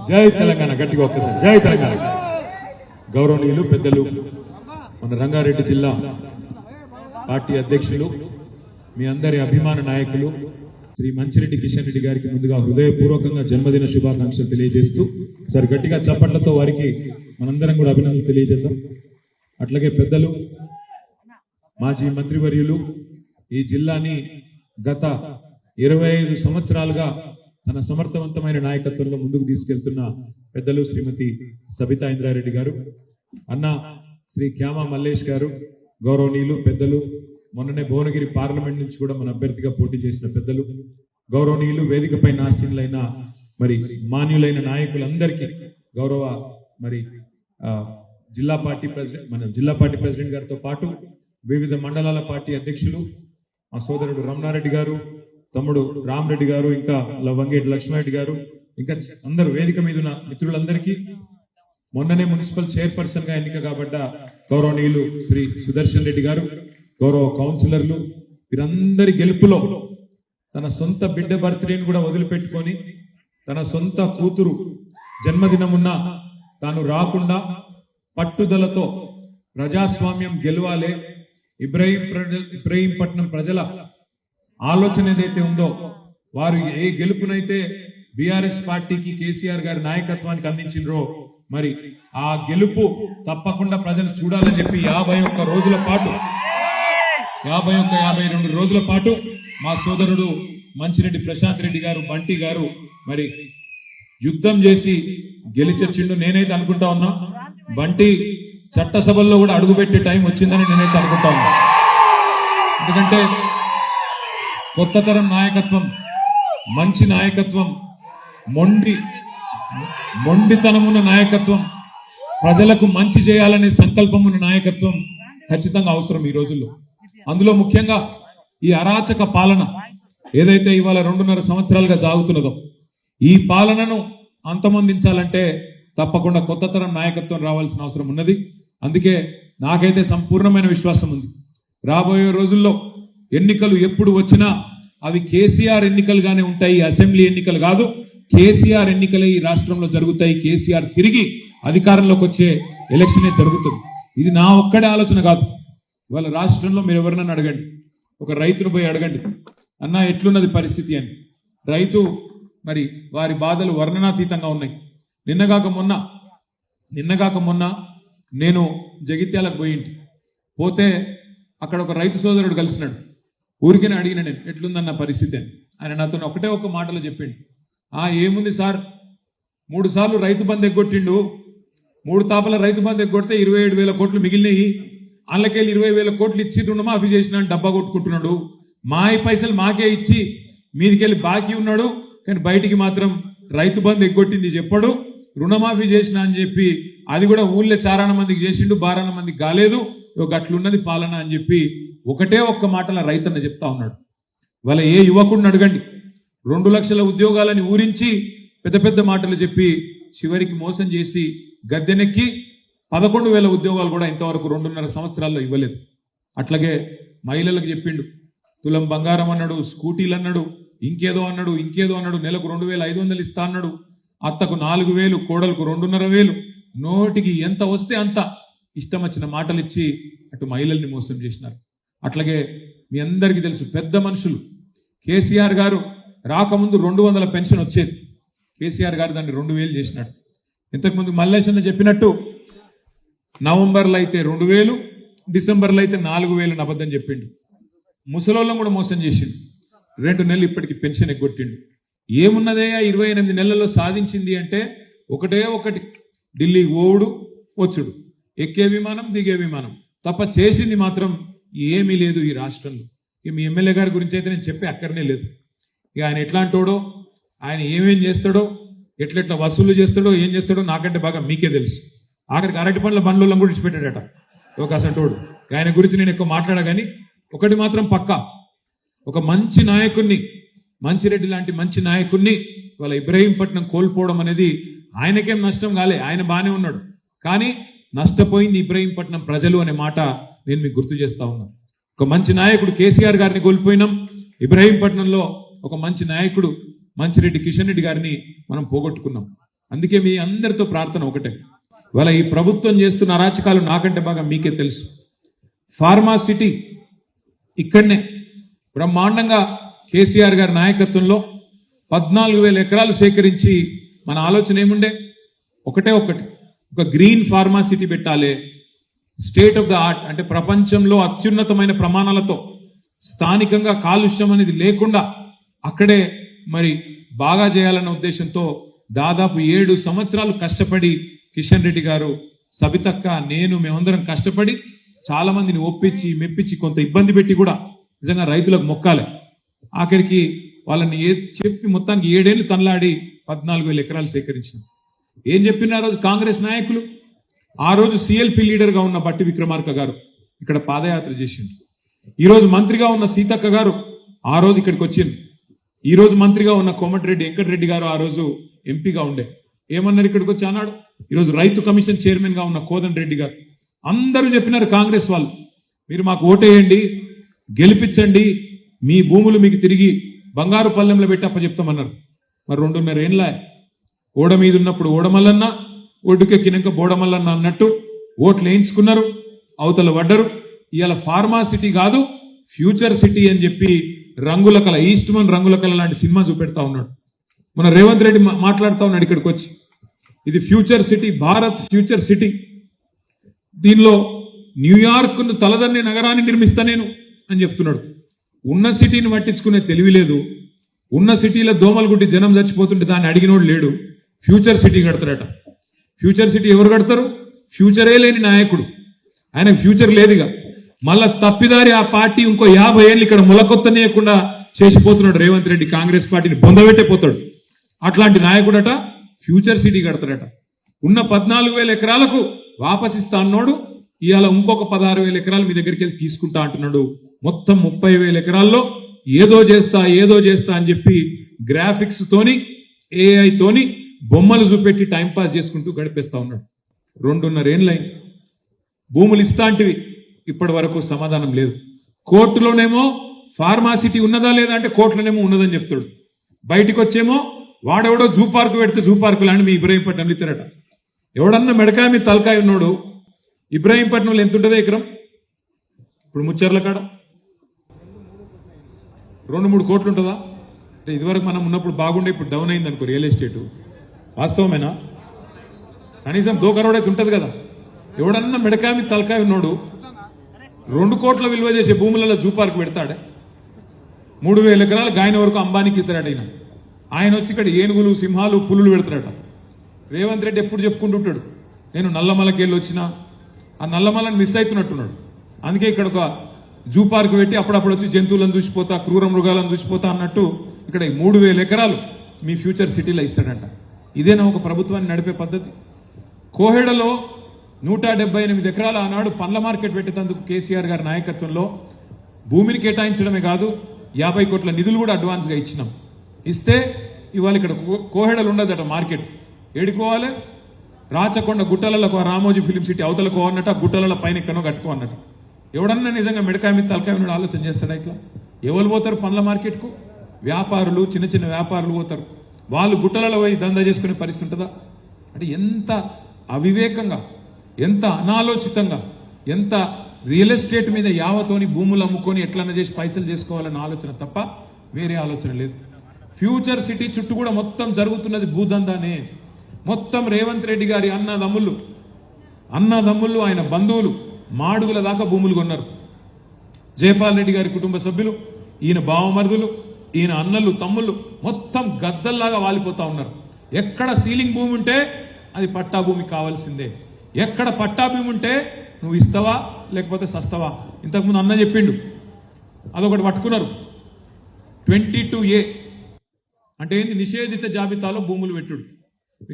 జై తెలంగాణ గట్టిగా ఒక్కసారి జై తెలంగాణ. గౌరవనీయులు పెద్దలు మన రంగారెడ్డి జిల్లా పార్టీ అధ్యక్షులు మీ అందరి అభిమాన నాయకులు శ్రీ మంచిరెడ్డి కిషన్ రెడ్డి గారికి ముందుగా హృదయపూర్వకంగా జన్మదిన శుభాకాంక్షలు తెలియజేస్తూ సరి గట్టిగా చప్పట్లతో వారికి మనందరం కూడా అభినందనలు తెలియజేద్దాం. అట్లాగే పెద్దలు మాజీ మంత్రివర్యులు ఈ జిల్లాని గత 25 సంవత్సరాలుగా తన సమర్థవంతమైన నాయకత్వంలో ముందుకు తీసుకెళ్తున్న పెద్దలు శ్రీమతి సబితా ఇంద్రారెడ్డి గారు, అన్న శ్రీ క్యామా మల్లేష్ గారు, గౌరవనీయులు పెద్దలు మొన్ననే భువనగిరి పార్లమెంట్ నుంచి కూడా మన అభ్యర్థిగా పోటీ చేసిన పెద్దలు, గౌరవనీయులు వేదికపై నాశీనులైన మరి మాన్యులైన నాయకులందరికీ గౌరవ మరి జిల్లా పార్టీ ప్రెసిడెంట్ గారితో పాటు వివిధ మండలాల పార్టీ అధ్యక్షులు మా సోదరుడు రమణారెడ్డి గారు, తమ్ముడు రామరెడ్డి గారు, ఇంకా వంగేటి లక్ష్మారెడ్డి గారు, ఇంకా అందరూ వేదిక మీద ఉన్న మిత్రులందరికీ, మొన్ననే మున్సిపల్ చైర్పర్సన్ గా ఎన్నిక కాబడ్డ గౌరవనీయులు శ్రీ సుదర్శన్ రెడ్డి గారు, గౌరవ కౌన్సిలర్లు, వీరందరి గెలుపులో తన సొంత బిడ్డ బర్త్డేని కూడా వదిలిపెట్టుకొని తన సొంత కూతురు జన్మదినం ఉన్న తాను రాకుండా పట్టుదలతో ప్రజాస్వామ్యం గెలవాలే, ఇబ్రహీంపట్నం ప్రజల ఆలోచన ఏదైతే ఉందో వారు ఏ గెలుపునైతే బీఆర్ఎస్ పార్టీకి కేసీఆర్ గారి నాయకత్వానికి అందించిండ్రో మరి ఆ గెలుపు తప్పకుండా ప్రజలు చూడాలని చెప్పి 51 రోజుల పాటు 52 రోజుల పాటు మా సోదరుడు మంచిరెడ్డి ప్రశాంత్ రెడ్డి గారు, బంటి గారు మరి యుద్ధం చేసి గెలిచొచ్చిండు. నేనైతే అనుకుంటా ఉన్నా బంటి చట్టసభల్లో కూడా అడుగుపెట్టే టైం వచ్చిందని నేనైతే అనుకుంటా ఉన్నా. ఎందుకంటే కొత్త తరం నాయకత్వం, మంచి నాయకత్వం, మొండితనమున్న నాయకత్వం, ప్రజలకు మంచి చేయాలనే సంకల్పం ఉన్న నాయకత్వం ఖచ్చితంగా అవసరం ఈ రోజుల్లో. అందులో ముఖ్యంగా ఈ అరాచక పాలన ఏదైతే ఇవాళ 2.5 సంవత్సరాలుగా సాగుతున్నదో ఈ పాలనను అంతమొందించాలంటే తప్పకుండా కొత్త తరం నాయకత్వం రావాల్సిన అవసరం ఉన్నది. అందుకే నాకైతే సంపూర్ణమైన విశ్వాసం ఉంది, రాబోయే రోజుల్లో ఎన్నికలు ఎప్పుడు వచ్చినా అవి కేసీఆర్ ఎన్నికలుగానే ఉంటాయి, అసెంబ్లీ ఎన్నికలు కాదు, కేసీఆర్ ఎన్నికలే ఈ రాష్ట్రంలో జరుగుతాయి. కేసీఆర్ తిరిగి అధికారంలోకి వచ్చే ఎలక్షనే జరుగుతుంది. ఇది నా ఒక్కడే ఆలోచన కాదు. ఇవాళ రాష్ట్రంలో మీరు ఎవరినన్నా అడగండి, ఒక రైతును పోయి అడగండి, అన్నా ఎట్లున్నది పరిస్థితి అని. రైతు మరి వారి బాధలు వర్ణనాతీతంగా ఉన్నాయి. నిన్నగాక మొన్న నేను జగిత్యాలకు పోతే అక్కడ ఒక రైతు సోదరుడు కలిసినాడు. ఊరికేనే అడిగిన నేను ఎట్లుందన్న పరిస్థితి అని. ఆయన నాతో ఒకటే ఒక మాటలో చెప్పిండు, ఏముంది సార్, 3 సార్లు రైతు బంధు ఎగ్గొట్టిండు, 3 తాపల రైతు బంధు ఎగ్గొడితే 27,000 కోట్లు మిగిలినాయి, అందులోకెళ్ళి 20,000 కోట్లు ఇచ్చి రుణమాఫీ చేసిన డబ్బా కొట్టుకుంటున్నాడు, మా పైసలు మాకే ఇచ్చి మీదికెళ్ళి బాకీ ఉన్నాడు, కానీ బయటికి మాత్రం రైతు బంధు ఎగ్గొట్టింది చెప్పాడు, రుణమాఫీ చేసిన అని చెప్పి అది కూడా ఊళ్ళో 4 మందికి చేసిండు, 12 మందికి కాలేదు, గట్లున్నది పాలన అని చెప్పి ఒకటే ఒక్క మాటల రైతన్న చెప్తా ఉన్నాడు. వాళ్ళ ఏ యువకుడిని అడగండి, 2 లక్షల ఉద్యోగాలని ఊరించి పెద్ద పెద్ద మాటలు చెప్పి చివరికి మోసం చేసి గద్దెనెక్కి 11,000 ఉద్యోగాలు కూడా ఇంతవరకు 2.5 సంవత్సరాల్లో ఇవ్వలేదు. అట్లాగే మహిళలకు చెప్పిండు, తులం బంగారం అన్నాడు, స్కూటీలు అన్నాడు, ఇంకేదో అన్నాడు, నెలకు 2,500 ఇస్తా అన్నాడు, అత్తకు 4,000, కోడలకు 2,500, నోటికి ఎంత వస్తే అంత ఇష్టం వచ్చిన మాటలు ఇచ్చి అటు మహిళల్ని మోసం చేసినారు. అట్లాగే మీ అందరికీ తెలుసు, పెద్ద మనుషులు కేసీఆర్ గారు రాకముందు 200 పెన్షన్ వచ్చేది, కేసీఆర్ గారు దాన్ని 2,000 చేసినాడు. ఇంతకుముందు మల్లేశన్న చెప్పినట్టు నవంబర్లో అయితే 2,000, డిసెంబర్లో అయితే 4,000 అబద్ధం చెప్పిండు. ముసలోళ్ళం కూడా మోసం చేసిండు. 2 నెలలు ఇప్పటికి పెన్షన్ ఎగ్గొట్టిండు. ఏమున్నదే 28 నెలల్లో సాధించింది అంటే ఒకటి ఢిల్లీకి ఓవుడు వచ్చుడు, ఎక్కే విమానం దిగే విమానం తప్ప చేసింది మాత్రం ఏమీ లేదు ఈ రాష్ట్రంలో. ఇక మీ ఎమ్మెల్యే గారి గురించి అయితే నేను చెప్పే అక్కడనే లేదు. ఇక ఆయన ఎట్లాంటోడో, ఆయన ఏమేం చేస్తాడో, ఎట్లెట్లా వసూలు చేస్తాడో, ఏం చేస్తాడో నాకంటే బాగా మీకే తెలుసు. ఆఖరికి అరటి పండ్ల బండ్లలో కూడా ఇచ్చిపెట్టాడట ఒక అసంటోడు. ఆయన గురించి నేను ఎక్కువ మాట్లాడా, కానీ ఒకటి మాత్రం పక్కా, ఒక మంచి నాయకుడిని, మంచిరెడ్డి లాంటి మంచి నాయకుడిని వాళ్ళ ఇబ్రహీంపట్నం కోల్పోవడం అనేది ఆయనకేం నష్టం కాలే, ఆయన బానే ఉన్నాడు, కానీ నష్టపోయింది ఇబ్రహీంపట్నం ప్రజలు అనే మాట నేను మీకు గుర్తు చేస్తా ఉన్నాను. ఒక మంచి నాయకుడు కేసీఆర్ గారిని కోల్పోయినాం, ఇబ్రహీంపట్నంలో ఒక మంచి నాయకుడు మంచిరెడ్డి కిషన్ రెడ్డి గారిని మనం పోగొట్టుకున్నాం. అందుకే మీ అందరితో ప్రార్థన ఒకటే, ఇవాళ ఈ ప్రభుత్వం చేస్తున్న అరాచకాలు నాకంటే బాగా మీకే తెలుసు. ఫార్మా సిటీ ఇక్కడనే బ్రహ్మాండంగా కేసీఆర్ గారి నాయకత్వంలో 14,000 ఎకరాలు సేకరించి మన ఆలోచన ఏముండే, ఒకటే ఒకటి, ఒక గ్రీన్ ఫార్మా సిటీ పెట్టాలి, స్టేట్ ఆఫ్ ద ఆర్ట్, అంటే ప్రపంచంలో అత్యున్నతమైన ప్రమాణాలతో స్థానికంగా కాలుష్యం అనేది లేకుండా అక్కడే మరి బాగా చేయాలన్న ఉద్దేశంతో దాదాపు 7 సంవత్సరాలు కష్టపడి కిషన్ రెడ్డి గారు, సబితక్క, నేను, మేమందరం కష్టపడి చాలా మందిని ఒప్పించి మెప్పించి కొంత ఇబ్బంది పెట్టి కూడా నిజంగా రైతులకు మొక్కాలి. ఆఖరికి వాళ్ళని చెప్పి మొత్తానికి 7 ఏళ్లు తనలాడి 14,000 ఎకరాలు సేకరించినాం. ఏం చెప్పిన ఆ రోజు కాంగ్రెస్ నాయకులు, ఆ రోజు సిఎల్పి లీడర్ గా ఉన్న బట్టి విక్రమార్క గారు ఇక్కడ పాదయాత్ర చేసిండు. ఈ రోజు మంత్రిగా ఉన్న సీతక్క గారు ఆ రోజు ఇక్కడికి వచ్చింది. ఈ రోజు మంత్రిగా ఉన్న కోమటిరెడ్డి వెంకటరెడ్డి గారు ఆ రోజు ఎంపీగా ఉండే, ఏమన్నారు ఇక్కడికి వచ్చి అన్నాడు. ఈరోజు రైతు కమిషన్ చైర్మన్ గా ఉన్న కోదండ రెడ్డి గారు అందరూ చెప్పినారు, కాంగ్రెస్ వాళ్ళు మీరు మాకు ఓటేయండి, గెలిపించండి, మీ భూములు మీకు తిరిగి బంగారు పల్లెంలో పెట్టి అప్పచెప్తామన్నారు. మరి 2.5 ఏళ్ళ ఓడ మీద ఉన్నప్పుడు ఓడమల్లన్న, ఒడ్డుకెక్కినాక బోడమల్లన్న అన్నట్టు ఓట్లు వేయించుకున్నారు, అవతల పడ్డరు. ఇవాళ ఫార్మా సిటీ కాదు ఫ్యూచర్ సిటీ అని చెప్పి రంగుల కళ, ఈస్ట్ మన్ రంగుల కళ లాంటి సినిమా చూపెడతా ఉన్నాడు. మన రేవంత్ రెడ్డి మాట్లాడుతూ ఉన్నాడు ఇక్కడికి వచ్చి, ఇది future city, Bharat future city, దీనిలో న్యూయార్క్ను తలదన్నే నగరాన్ని నిర్మిస్తా నేను అని చెప్తున్నాడు. ఉన్న సిటీని పట్టించుకునే తెలివి లేదు, ఉన్న సిటీలో దోమలు గుట్టి జనం చచ్చిపోతుంటే దాన్ని అడిగినోడు లేడు. ఫ్యూచర్ సిటీ కడతారట. ఫ్యూచర్ సిటీ ఎవరు కడతారు? ఫ్యూచరే లేని నాయకుడు, ఆయనకు ఫ్యూచర్ లేదుగా. మళ్ళా తప్పిదారి ఆ పార్టీ ఇంకో 50 ఏళ్ళు ఇక్కడ మొలకొత్తనేయకుండా చేసిపోతున్నాడు రేవంత్ రెడ్డి, కాంగ్రెస్ పార్టీని బొందబెట్టిపోతాడు. అట్లాంటి నాయకుడట ఫ్యూచర్ సిటీ కడతాడట. ఉన్న 14,000 ఎకరాలకు వాపసిస్తా అన్నాడు, ఇవాళ ఇంకొక 16,000 ఎకరాలు మీ దగ్గరికి వెళ్ళి తీసుకుంటా అంటున్నాడు. మొత్తం 30,000 ఎకరాల్లో ఏదో చేస్తా అని చెప్పి గ్రాఫిక్స్ తోని AI తోని బొమ్మలు చూపెట్టి టైంపాస్ చేసుకుంటూ గడిపేస్తా ఉన్నాడు. 2.5 ఏళ్ళైంది. భూములు ఇస్తా అంటివి, ఇప్పటి వరకు సమాధానం లేదు. కోర్టులోనేమో ఫార్మాసిటీ ఉన్నదా లేదా అంటే కోర్టులోనేమో ఉన్నదని చెప్తాడు. బయటికి వచ్చేమో వాడెవడో జూ పార్కు పెడితే జూ పార్కు లాంటి మీ ఇబ్రహీంపట్నంలో ఇస్తారట. ఎవడన్నా మెడకాయ మీ తలకాయ ఉన్నాడు, ఇబ్రహీంపట్నంలో ఎంత ఉంటుంది ఎకరం? ఇప్పుడు ముచ్చర్ల కాడ 2-3 కోట్లు ఉంటుందా? అంటే ఇదివరకు మనం ఉన్నప్పుడు బాగుండే, ఇప్పుడు డౌన్ అయింది అనుకో రియల్ ఎస్టేట్. వాస్తవమేనా? కనీసం 2 కరోడ్ అయితే ఉంటుంది కదా. ఎవడన్నా మెడకాయ మీ తలకాయ ఉన్నాడు 2 కోట్ల విలువ చేసే భూములలో జూ పార్క్ పెడతాడే. 3,000 ఎకరాలు గాయన వరకు అంబానీకి ఇస్తారట. ఆయన వచ్చి ఇక్కడ ఏనుగులు, సింహాలు, పులులు పెడతారట. రేవంత్ రెడ్డి ఎప్పుడు చెప్పుకుంటుంటాడు, నేను నల్లమలకెళ్ళి వచ్చినా, ఆ నల్లమలని మిస్ అవుతున్నట్టున్నాడు. అందుకే ఇక్కడ ఒక జూ పార్క్ పెట్టి అప్పుడప్పుడు వచ్చి జంతువులను చూసిపోతా, క్రూర మృగాలను చూసిపోతా అన్నట్టు ఇక్కడ 3,000 ఎకరాలు మీ ఫ్యూచర్ సిటీలో ఇస్తాడంట. ఇదేనా ఒక ప్రభుత్వాన్ని నడిపే పద్ధతి? కోహెడలో 178 ఎకరాల ఆనాడు పండ్ల మార్కెట్ పెట్టేందుకు కేసీఆర్ గారి నాయకత్వంలో భూమిని కేటాయించడమే కాదు 50 కోట్ల నిధులు కూడా అడ్వాన్స్ గా ఇచ్చినాం. ఇస్తే ఇవాళ ఇక్కడ కోహెడలు ఉండదట మార్కెట్. ఏడుకోవాలి? రాచకొండ గుట్టలకు రామోజీ ఫిలిం సిటీ అవతలకు అన్నట్టు, ఆ గుట్టల పైన ఎక్కడో కట్టుకో అన్నట్టు. ఎవడన్నా నిజంగా మెడకాయ మీద తలకాయ మీద ఆలోచన చేస్తాడా? ఇట్లా ఎవరు పోతారు పండ్ల మార్కెట్కు? వ్యాపారులు, చిన్న చిన్న వ్యాపారులు పోతారు. వాళ్ళు గుట్టలలో పోయి దందా చేసుకునే పరిస్థితి ఉంటుందా? అంటే ఎంత అవివేకంగా, ఎంత అనాలోచితంగా, ఎంత రియల్ ఎస్టేట్ మీద యావతోని భూములు అమ్ముకొని ఎట్లన్నా చేసి పైసలు చేసుకోవాలన్న ఆలోచన తప్ప వేరే ఆలోచన లేదు. ఫ్యూచర్ సిటీ చుట్టూ కూడా మొత్తం జరుగుతున్నది భూదందానే. మొత్తం రేవంత్ రెడ్డి గారి అన్నదమ్ముళ్ళు ఆయన బంధువులు మాడుగుల దాకా భూములు కొన్నారు. జయపాల్ రెడ్డి గారి కుటుంబ సభ్యులు, ఈయన బావమరుదులు, ఈయన అన్నలు, తమ్ముళ్ళు మొత్తం గద్దల్లాగా వాలిపోతా ఉన్నారు. ఎక్కడ సీలింగ్ భూమి ఉంటే అది పట్టా భూమి కావాల్సిందే. ఎక్కడ పట్టా భూమి ఉంటే నువ్వు ఇస్తావా లేకపోతే సస్తావా? ఇంతకుముందు అన్న చెప్పిండు, అదొకటి పట్టుకున్నారు. 22A అంటే ఏంది? నిషేధిత జాబితాలో భూములు పెట్టుడు.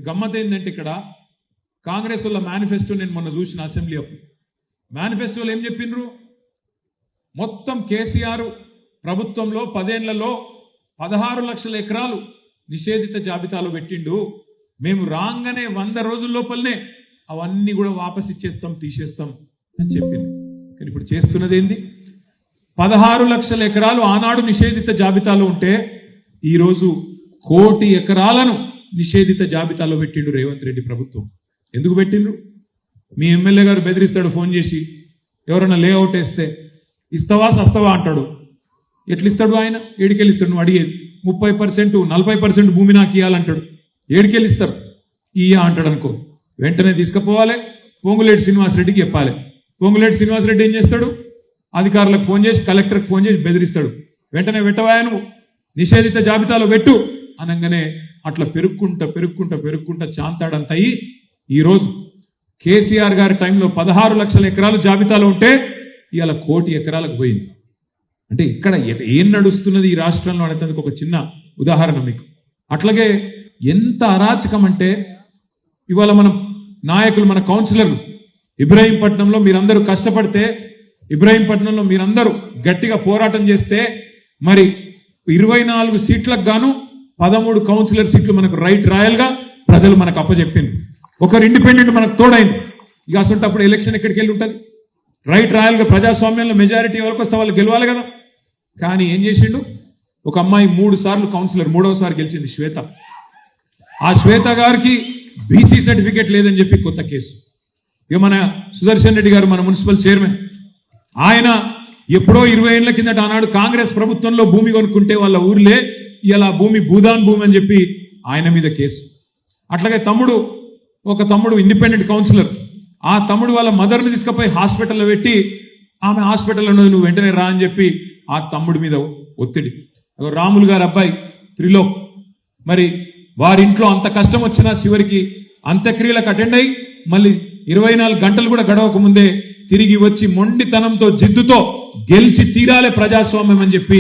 గమ్మత్ ఏంటంటే ఇక్కడ కాంగ్రెస్ వాళ్ళ మేనిఫెస్టో నేను మొన్న చూసిన అసెంబ్లీ అప్పుడు. మేనిఫెస్టోలో ఏం చెప్పిండ్రు? మొత్తం కేసీఆర్ ప్రభుత్వంలో 10 ఏళ్లలో 16 లక్షల ఎకరాలు నిషేధిత జాబితాలో పెట్టిండు. మేము రాగానే 100 రోజుల లోపలనే అవన్నీ కూడా వాపస్ ఇచ్చేస్తాం, తీసేస్తాం అని చెప్పింది. కానీ ఇప్పుడు చేస్తున్నది ఏంది? 16 లక్షల ఎకరాలు ఆనాడు నిషేధిత జాబితాలో ఉంటే ఈరోజు 1,00,00,000 ఎకరాలను నిషేధిత జాబితాలో పెట్టిండు రేవంత్ రెడ్డి ప్రభుత్వం. ఎందుకు పెట్టిండ్రు? మీ ఎమ్మెల్యే గారు బెదిరిస్తాడు ఫోన్ చేసి, ఎవరైనా లేఅవుట్ వేస్తే ఇస్తావా సస్తావా అంటాడు. ఎట్లా ఇస్తాడు ఆయన? ఏడికెళ్ళిస్తాడు? నువ్వు అడిగేది 30% 40% భూమి నాకు ఇవ్వాలంటాడు. ఏడికెళ్ళిస్తారు? ఇయ్యా అంటాడు అనుకో, వెంటనే తీసుకుపోవాలి, పొంగులేటి శ్రీనివాసరెడ్డికి చెప్పాలి. పొంగులేటి శ్రీనివాసరెడ్డి ఏం చేస్తాడు? అధికారులకు ఫోన్ చేసి, కలెక్టర్కి ఫోన్ చేసి బెదిరిస్తాడు. వెంటనే పెట్టవా నువ్వు, నిషేధిత జాబితాలో పెట్టు అనగానే అట్లా పెరుక్కుంటా చాంతాడంత అయ్యి ఈరోజు కేసీఆర్ గారి టైంలో 16 లక్షల ఎకరాలు జాబితాలో ఉంటే ఇవాళ 1 కోటి ఎకరాలకు పోయింది. అంటే ఇక్కడ ఏం నడుస్తున్నది ఈ రాష్ట్రంలో అనేందుకు ఒక చిన్న ఉదాహరణ మీకు. అట్లాగే ఎంత అరాచకం అంటే ఇవాళ మనం నాయకులు, మన కౌన్సిలర్లు ఇబ్రాహీంపట్నంలో మీరందరూ కష్టపడితే, ఇబ్రాహీంపట్నంలో మీరందరూ గట్టిగా పోరాటం చేస్తే మరి 24 సీట్లకు గాను 13 కౌన్సిలర్ సీట్లు మనకు రైట్ రాయల్గా ప్రజలు మనకు అప్పచెప్పింది. ఒకరు ఇండిపెండెంట్ మనకు తోడైంది. ఇక అసలు ఎలక్షన్ ఎక్కడికి వెళ్ళి ఉంటుంది? రైట్ రాయల్గా ప్రజాస్వామ్యంలో మెజారిటీ ఎవరికి వస్తే వాళ్ళు గెలవాలి కదా. కానీ ఏం చేసిండు? ఒక అమ్మాయి 3 సార్లు కౌన్సిలర్, 3వసారి గెలిచింది, శ్వేత. ఆ శ్వేత గారికి బీసీ సర్టిఫికేట్ లేదని చెప్పి కొత్త కేసు. ఇక మన సుదర్శన్ రెడ్డి గారు, మన మున్సిపల్ చైర్మన్, ఆయన ఎప్పుడో 20 ఏళ్ల కిందట ఆనాడు కాంగ్రెస్ ప్రభుత్వంలో భూమి కొనుక్కుంటే వాళ్ళ ఊర్లే ఇలా భూమి భూదాన్ భూమి అని చెప్పి ఆయన మీద కేసు. అట్లాగే ఒక తమ్ముడు ఇండిపెండెంట్ కౌన్సిలర్, ఆ తమ్ముడు వాళ్ళ మదర్ని తీసుకుపోయి హాస్పిటల్లో పెట్టి ఆమె హాస్పిటల్లో ఉన్నది, నువ్వు వెంటనే రా అని చెప్పి ఆ తమ్ముడి మీద ఒత్తిడి. రాములు గారి అబ్బాయి త్రిలోక్, మరి వారింట్లో అంత కష్టం వచ్చినా చివరికి అంత్యక్రియలకు అటెండ్ అయ్యి మళ్ళీ 24 గంటలు కూడా గడవక ముందే తిరిగి వచ్చి మొండితనంతో, జిద్దుతో గెలిచి తీరాలే ప్రజాస్వామ్యం అని చెప్పి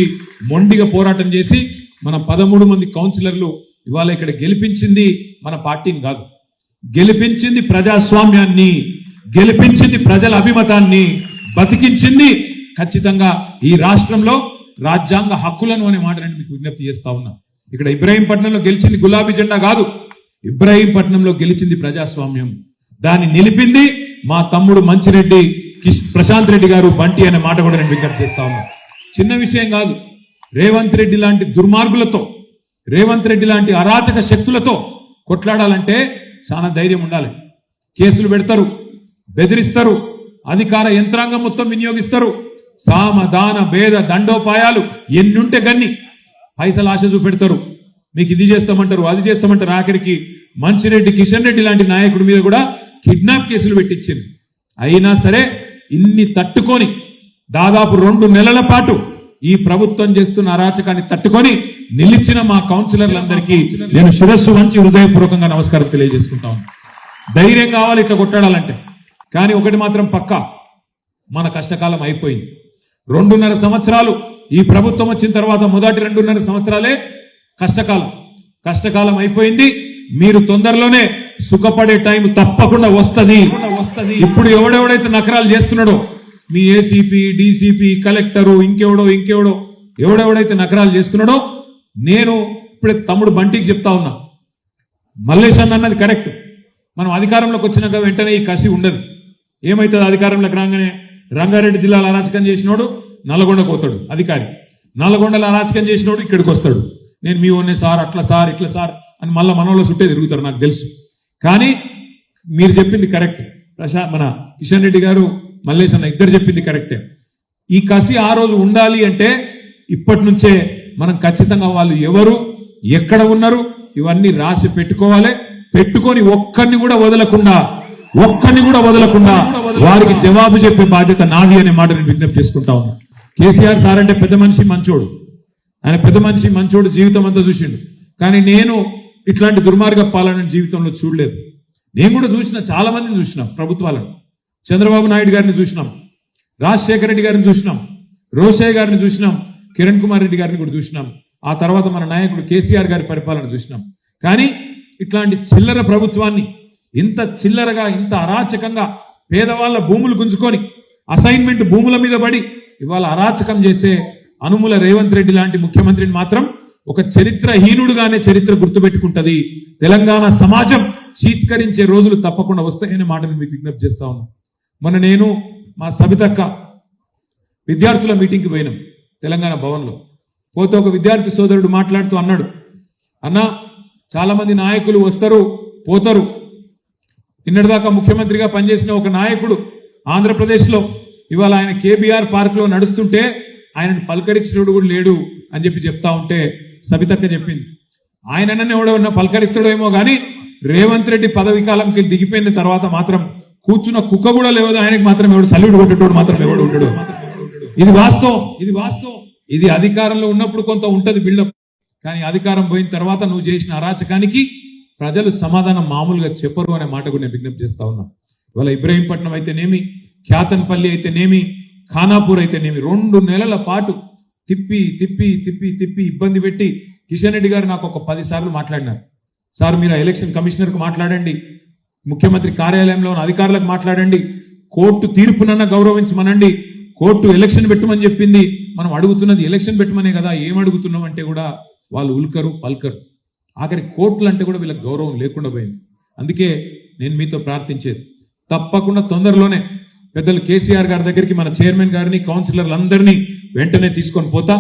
మొండిగా పోరాటం చేసి మన 13 మంది కౌన్సిలర్లు ఇవాళ ఇక్కడ గెలిపించింది మన పార్టీని కాదు, గెలిపించింది ప్రజాస్వామ్యాన్ని, గెలిపించింది ప్రజల అభిమతాన్ని, బతికించింది ఖచ్చితంగా ఈ రాష్ట్రంలో రాజ్యాంగ హక్కులను అనే మాటని మీకు విజ్ఞప్తి చేస్తా ఉన్నా. ఇక్కడ ఇబ్రాహీంపట్నంలో గెలిచింది గులాబీ జెండా కాదు, ఇబ్రాహీంపట్నంలో గెలిచింది ప్రజాస్వామ్యం. దాన్ని నిలిపింది మా తమ్ముడు మంచిరెడ్డి ప్రశాంత్ రెడ్డి గారు, బంటి అనే మాట కూడా నేను విజ్ఞప్తి చేస్తా ఉన్నా. చిన్న విషయం కాదు. రేవంత్ రెడ్డి లాంటి దుర్మార్గులతో, రేవంత్ రెడ్డి లాంటి అరాచక శక్తులతో కొట్లాడాలంటే చాలా ధైర్యం ఉండాలి. కేసులు పెడతారు, బెదిరిస్తారు, అధికార యంత్రాంగం మొత్తం వినియోగిస్తారు, సామ దాన భేద దండోపాయాలు ఎన్నుంటే గన్ని పైసలు ఆశ చూపెడతారు. మీకు ఇది చేస్తామంటారు, అది చేస్తామంటారు. ఆఖరికి మంచిరెడ్డి కిషన్ రెడ్డి లాంటి నాయకుడి మీద కూడా కిడ్నాప్ కేసులు పెట్టించింది. అయినా సరే ఇన్ని తట్టుకొని దాదాపు 2 నెలల పాటు ఈ ప్రభుత్వం చేస్తున్న అరాచకాన్ని తట్టుకొని నిలిచిన మా కౌన్సిలర్లందరికీ నేను శిరస్సు వంచి హృదయపూర్వకంగా నమస్కారం తెలియజేసుకుంటా ఉన్నాను. ధైర్యం కావాలి ఇట్లా కొట్టాడాలంటే. కానీ ఒకటి మాత్రం పక్కా, మన కష్టకాలం అయిపోయింది. 2.5 సంవత్సరాలు ఈ ప్రభుత్వం వచ్చిన తర్వాత మొదటి 2.5 సంవత్సరాలే కష్టకాలం అయిపోయింది. మీరు తొందరలోనే సుఖపడే టైం తప్పకుండా వస్తది. ఇప్పుడు ఎవడెవడైతే నకరాలు చేస్తున్నాడో, మీ ఏసీపీ, డీసీపీ, కలెక్టరు, ఇంకెవడో ఎవడెవడైతే నకరాలు చేస్తున్నాడో, నేను ఇప్పుడే తమ్ముడు బంటికి చెప్తా ఉన్నా, మల్లేశన్ అన్నది కరెక్ట్. మనం అధికారంలోకి వచ్చినాక వెంటనే ఈ కసి ఉండదు. ఏమైతుంది? అధికారంలోకి రాగానే రంగారెడ్డి జిల్లాలో అరాచకం చేసినోడు నల్గొండకు పోతాడు అధికారి, నల్గొండలో అరాచకం చేసినోడు ఇక్కడికి వస్తాడు, నేను మీ ఓన్నే సార్, అట్లా సార్, ఇట్లా సార్ అని మళ్ళీ మనోళ్ళ చుట్టే తిరుగుతారు, నాకు తెలుసు. కానీ మీరు చెప్పింది కరెక్ట్. మన కిషన్ రెడ్డి గారు, మల్లేష్ అన్న ఇద్దరు చెప్పింది కరెక్టే. ఈ కసి ఆ రోజు ఉండాలి అంటే ఇప్పటి నుంచే మనం ఖచ్చితంగా వాళ్ళు ఎవరు, ఎక్కడ ఉన్నారు ఇవన్నీ రాసి పెట్టుకోవాలి. పెట్టుకొని ఒక్కరిని కూడా వదలకుండా వారికి జవాబు చెప్పే బాధ్యత నాది అనే మాట నేను విజ్ఞప్తి చేసుకుంటా ఉన్నా. కేసీఆర్ సార్ అంటే పెద్ద మనిషి, మంచోడు. ఆయన పెద్ద మనిషి, మంచోడు, జీవితం అంతా చూసిండు. కానీ నేను ఇట్లాంటి దుర్మార్గ పాలన జీవితంలో చూడలేదు. నేను కూడా చూసిన, చాలా మందిని చూసినాం ప్రభుత్వాలను. చంద్రబాబు నాయుడు గారిని చూసినాం, రాజశేఖర రెడ్డి గారిని చూసినాం, రోషయ్య గారిని చూసినాం, కిరణ్ కుమార్ రెడ్డి గారిని కూడా చూసినాం. ఆ తర్వాత మన నాయకుడు కేసీఆర్ గారి పరిపాలన చూసినాం. కానీ ఇట్లాంటి చిల్లర ప్రభుత్వాన్ని ఇంత చిల్లరగా, ఇంత అరాచకంగా పేదవాళ్ళ భూములు గుంజుకొని అసైన్మెంట్ భూముల మీద పడి ఇవాళ అరాచకం చేసే అనుముల రేవంత్ రెడ్డి లాంటి ముఖ్యమంత్రిని మాత్రం ఒక చరిత్రహీనుడుగానే చరిత్ర గుర్తుపెట్టుకుంటది. తెలంగాణ సమాజం చీత్కరించే రోజులు తప్పకుండా వస్తాయనే మాటను మీకు విజ్ఞప్తి చేస్తా ఉన్నాం. మొన్న నేను మా సబితక్క విద్యార్థుల మీటింగ్కి పోయినాం తెలంగాణ భవన్లో. పోతే ఒక విద్యార్థి సోదరుడు మాట్లాడుతూ అన్నాడు, అన్నా చాలా మంది నాయకులు వస్తారు పోతారు. నిన్నటిదాకా ముఖ్యమంత్రిగా పనిచేసిన ఒక నాయకుడు ఆంధ్రప్రదేశ్లో ఇవాళ ఆయన కేబీఆర్ పార్క్ లో నడుస్తుంటే ఆయనను పలకరించినోడు కూడా లేడు అని చెప్పి చెప్తా ఉంటే సబితక్క చెప్పింది. ఆయననే ఎవడన్నా పలకరిస్తాడేమో కానీ రేవంత్ రెడ్డి పదవి కాలంకి దిగిపోయిన తర్వాత మాత్రం కూర్చున్న కుక్క కూడా లేవదు, ఆయనకి మాత్రం ఎవడు సల్యూట్ కొట్టేటోడు మాత్రం ఎవడు ఉంటాడు. ఇది వాస్తవం. ఇది అధికారంలో ఉన్నప్పుడు కొంత ఉంటది బిల్డప్, కానీ అధికారం పోయిన తర్వాత నువ్వు చేసిన అరాచకానికి ప్రజలు సమాధానం మామూలుగా చెప్పరు అనే మాట కూడా నేను విజ్ఞప్తి చేస్తా ఉన్నా. ఇవాళ ఇబ్రహీంపట్నం అయితేనేమి, ఖ్యాతన్పల్లి అయితేనేమి, ఖానాపూర్ అయితేనేమి 2 నెలల పాటు తిప్పి తిప్పి తిప్పి తిప్పి ఇబ్బంది పెట్టి కిషన్ రెడ్డి గారు నాకు ఒక 10 సార్లు మాట్లాడినారు. సార్ మీరు ఎలక్షన్ కమిషనర్కు మాట్లాడండి, ముఖ్యమంత్రి కార్యాలయంలో ఉన్న అధికారులకు మాట్లాడండి, కోర్టు తీర్పునన్నా గౌరవించమనండి, కోర్టు ఎలక్షన్ పెట్టమని చెప్పింది, మనం అడుగుతున్నది ఎలక్షన్ పెట్టమనే కదా, ఏం అడుగుతున్నాం అంటే కూడా వాళ్ళు ఉల్కరు పల్కరు. ఆఖరి కోర్టులు అంటే కూడా వీళ్ళకి గౌరవం లేకుండా పోయింది. అందుకే నేను మీతో ప్రార్థించేది, తప్పకుండా తొందరలోనే పెద్దలు కేసీఆర్ గారి దగ్గరికి మన చైర్మన్ గారిని కౌన్సిలర్లందరినీ వెంటనే తీసుకొని పోతా,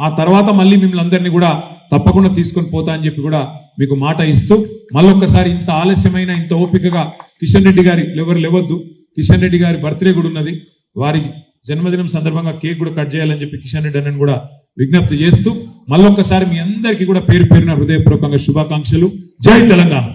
ఆ తర్వాత మళ్ళీ మిమ్మల్ని అందరినీ కూడా తప్పకుండా తీసుకొని పోతా అని చెప్పి కూడా మీకు మాట ఇస్తూ, మళ్ళొక్కసారి ఇంత ఆలస్యమైన ఇంత ఓపికగా కిషన్ రెడ్డి గారి ఎవరు లేవద్దు, కిషన్ రెడ్డి గారి బర్త్డే కూడా ఉన్నది, వారి జన్మదినం సందర్భంగా కేక్ కూడా కట్ చేయాలని చెప్పి కిషన్ రెడ్డి అన్నని కూడా విజ్ఞప్తి చేస్తూ మళ్ళొక్కసారి మీ అందరికీ కూడా పేరు పేరున హృదయపూర్వకంగా శుభాకాంక్షలు. జై తెలంగాణ.